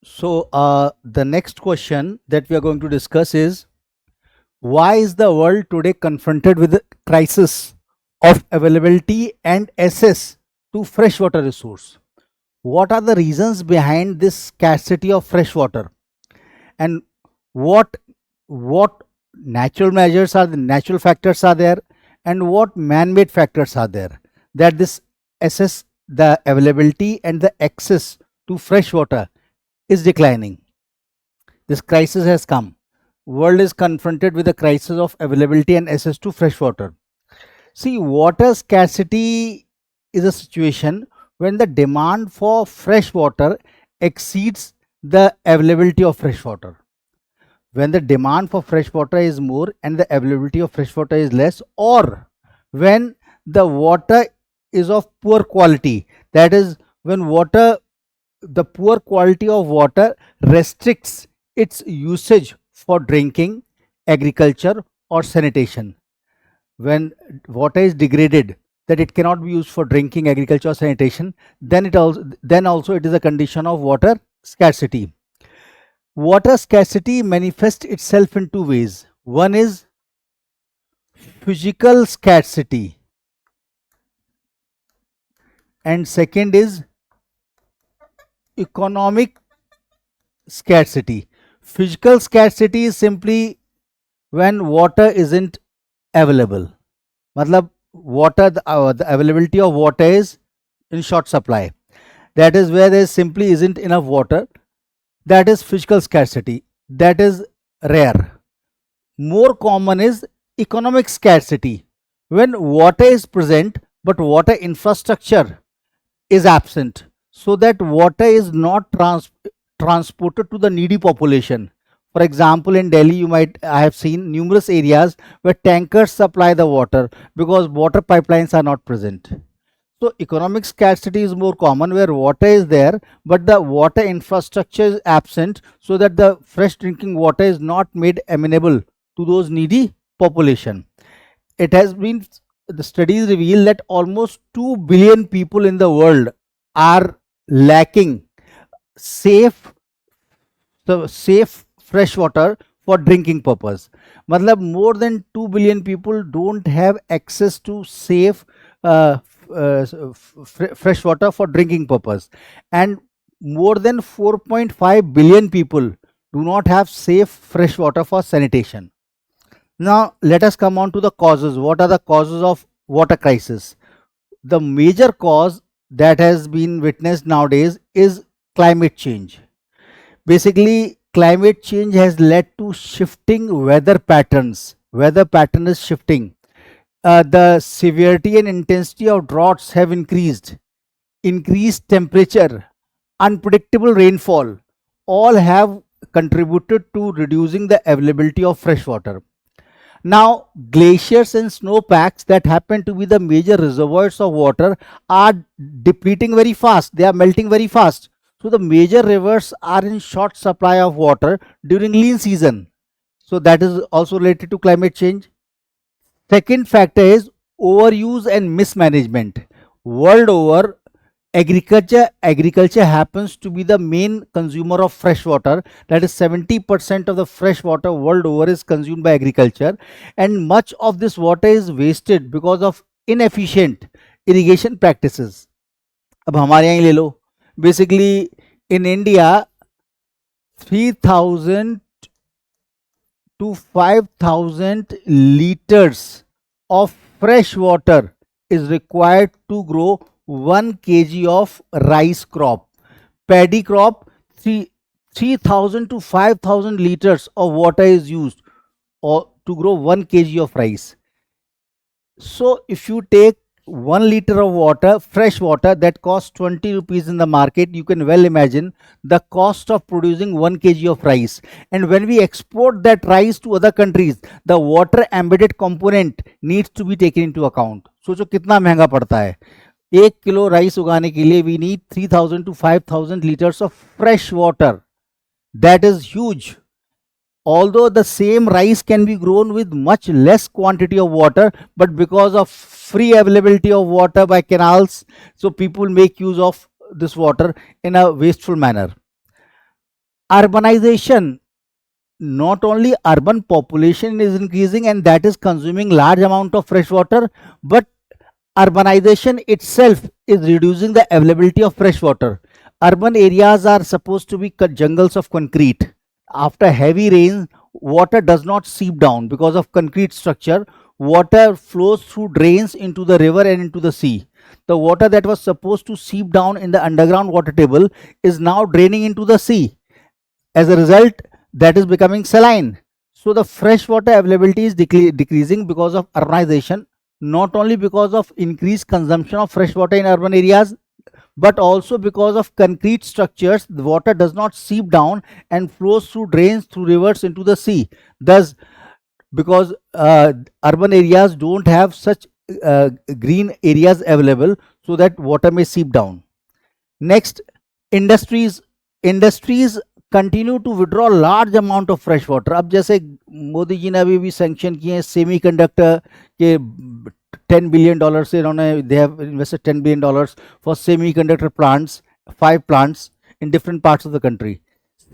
The next question that we are going to discuss is, why is the world today confronted with a crisis of availability and access to freshwater resource? What are the reasons behind this scarcity of fresh water, and what what natural measures are the natural factors are there, and what man-made factors are there that this assess the availability and the access to fresh water is declining. This crisis has come. World is confronted with a crisis of availability and access to fresh water. See, water scarcity is a situation when the demand for fresh water exceeds the availability of fresh water. When the demand for fresh water is more and the availability of fresh water is less, or when the water is of poor quality, that is, when water the poor quality of water restricts its usage for drinking, agriculture, or sanitation. When water is degraded, that it cannot be used for drinking, agriculture, or sanitation, then also it is a condition of water scarcity. Water scarcity manifests itself in two ways. One is physical scarcity, and second is economic scarcity. Physical scarcity is simply when water isn't available. Matlab, the availability of water is in short supply. That is where there simply isn't enough water. That is physical scarcity. That is rare. More common is economic scarcity, when water is present but water infrastructure is absent, so that water is not transported to the needy population. For example, in Delhi, I have seen numerous areas where tankers supply the water because water pipelines are not present. So economic scarcity is more common, where water is there but the water infrastructure is absent, so that the fresh drinking water is not made amenable to those needy population. It has been The studies reveal that almost 2 billion people in the world are lacking safe safe fresh water for drinking purpose. Matlab, more than 2 billion people don't have access to safe fresh water for drinking purpose, and more than 4.5 billion people do not have safe fresh water for sanitation. Now let us come on to the causes. What are the causes of water crisis? The major cause that has been witnessed nowadays is climate change. Basically, climate change has led to shifting weather patterns. Weather pattern is shifting. The severity and intensity of droughts have increased. Increased temperature, unpredictable rainfall, all have contributed to reducing the availability of fresh water. Now, glaciers and snowpacks that happen to be the major reservoirs of water are depleting very fast. They are melting very fast. So, the major rivers are in short supply of water during lean season. So, that is also related to climate change. Second factor is overuse and mismanagement. World over, agriculture happens to be the main consumer of fresh water. That is 70% of the fresh water world over is consumed by agriculture, and much of this water is wasted because of inefficient irrigation practices. अब हमारे यहाँ ही ले लो. Basically, in India, 3,000 to 5,000 liters of fresh water is required to grow 1 kg of rice crop. Paddy crop, 3,000 to 5,000 liters of water is used or to grow 1 kg of rice. So if you take 1 liter of water, fresh water, that costs 20 rupees in the market, you can well imagine the cost of producing 1 kg of rice. And when we export that rice to other countries, the water embedded component needs to be taken into account. सोचो कितना महंगा पड़ता है. 1 kilo rice उगाने के लिए we need 3,000 to 5,000 liters of fresh water. That is huge. Although the same rice can be grown with much less quantity of water, but because of free availability of water by canals, so people make use of this water in a wasteful manner. Urbanization, not only urban population is increasing and that is consuming large amount of fresh water, but urbanization itself is reducing the availability of fresh water. Urban areas are supposed to be jungles of concrete. After heavy rain, water does not seep down because of concrete structure. Water flows through drains into the river and into the sea. The water that was supposed to seep down in the underground water table is now draining into the sea. As a result, that is becoming saline. So the fresh water availability is decreasing because of urbanization, not only because of increased consumption of fresh water in urban areas, but also because of concrete structures. The water does not seep down and flows through drains, through rivers into the sea. Thus, because urban areas don't have such green areas available, so that water may seep down. Next, industries. Industries continue to withdraw large amount of fresh water. अब जैसे मोदी जी ने अभी भी sanction किए हैं semi conductor के $10 billion से, इन्होंने they have invested $10 billion for semi conductor plants, 5 plants in different parts of the country.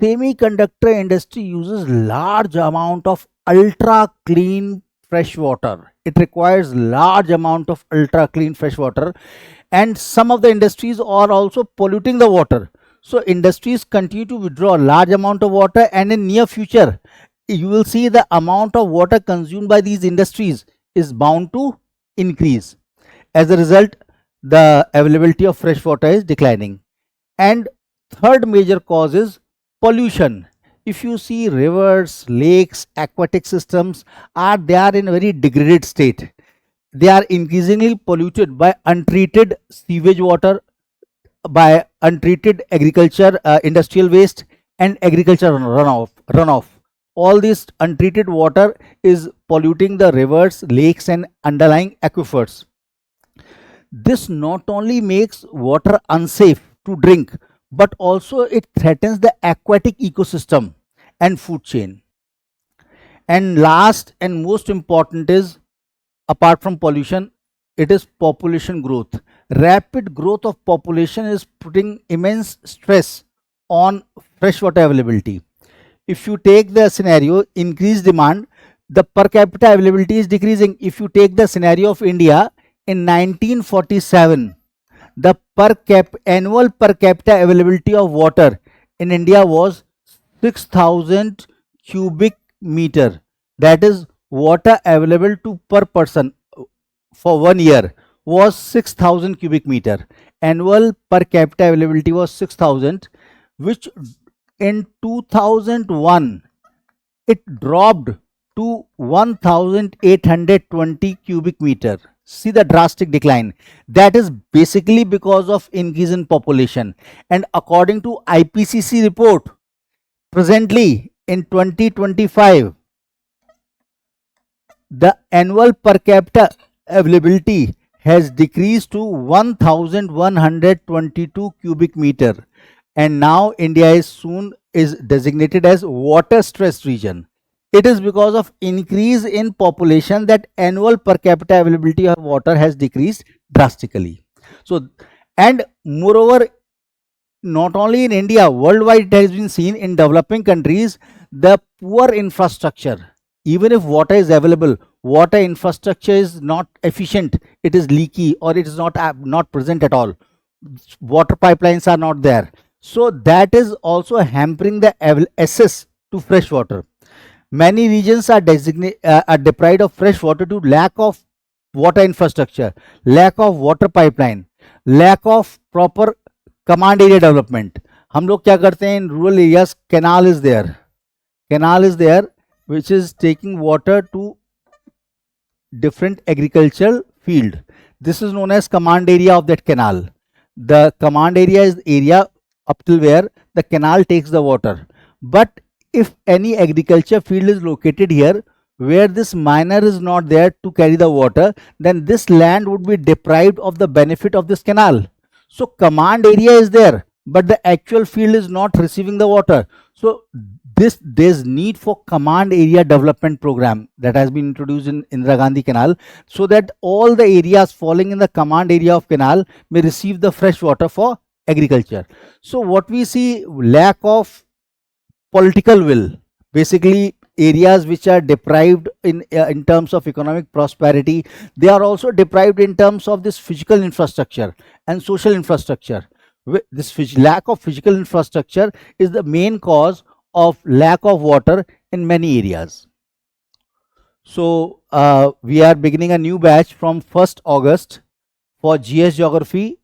Semiconductor industry uses large amount of ultra clean fresh water. It requires large amount of ultra clean fresh water, and some of the industries are also polluting the water. So industries continue to withdraw a large amount of water, and in near future you will see the amount of water consumed by these industries is bound to increase. As a result, the availability of fresh water is declining. And third major cause is pollution. If you see rivers, lakes, aquatic systems they are in a very degraded state. They are increasingly polluted by untreated sewage water, by untreated agriculture, industrial waste, and agriculture runoff. All this untreated water is polluting the rivers, lakes, and underlying aquifers. This not only makes water unsafe to drink, but also it threatens the aquatic ecosystem and food chain. And last and most important is, apart from pollution, it is population growth. Rapid growth of population is putting immense stress on freshwater availability. If you take the scenario increased demand, the per capita availability is decreasing. If you take the scenario of India in 1947, the annual per capita availability of water in India was 6,000 cubic meter. That is, water available to per person for 1 year was 6,000 cubic meter. Annual per capita availability was 6,000, which in 2001 it dropped to 1,820 cubic meter. See the drastic decline. That is basically because of increase in population. And according to IPCC report, presently in 2025, the annual per capita availability has decreased to 1,122 cubic meter, and now India is designated as water stressed region. It is because of increase in population that annual per capita availability of water has decreased drastically. So, and moreover, not only in India, worldwide it has been seen in developing countries, the poor infrastructure. Even if water is available, water infrastructure is not efficient, it is leaky, or it is not present at all. Water pipelines are not there. So that is also hampering the access to fresh water. Many regions are deprived of fresh water due to lack of water infrastructure, lack of water pipeline, lack of proper command area development. हम लोग क्या करते हैं in rural areas? Canal is there, which is taking water to different agricultural field. This is known as command area of that canal. The command area is area up till where the canal takes the water. But if any agriculture field is located here where this miner is not there to carry the water, then this land would be deprived of the benefit of this canal. So command area is there, but the actual field is not receiving the water. So there's need for command area development program that has been introduced in Indira Gandhi Canal, so that all the areas falling in the command area of canal may receive the fresh water for agriculture. So what we see, lack of political will. Basically, areas which are deprived in terms of economic prosperity, they are also deprived in terms of this physical infrastructure and social infrastructure. This lack of physical infrastructure is the main cause of lack of water in many areas. So we are beginning a new batch from 1st August for GS Geography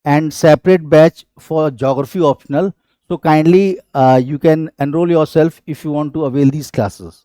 and separate batch for Geography optional. So kindly you can enroll yourself if you want to avail these classes.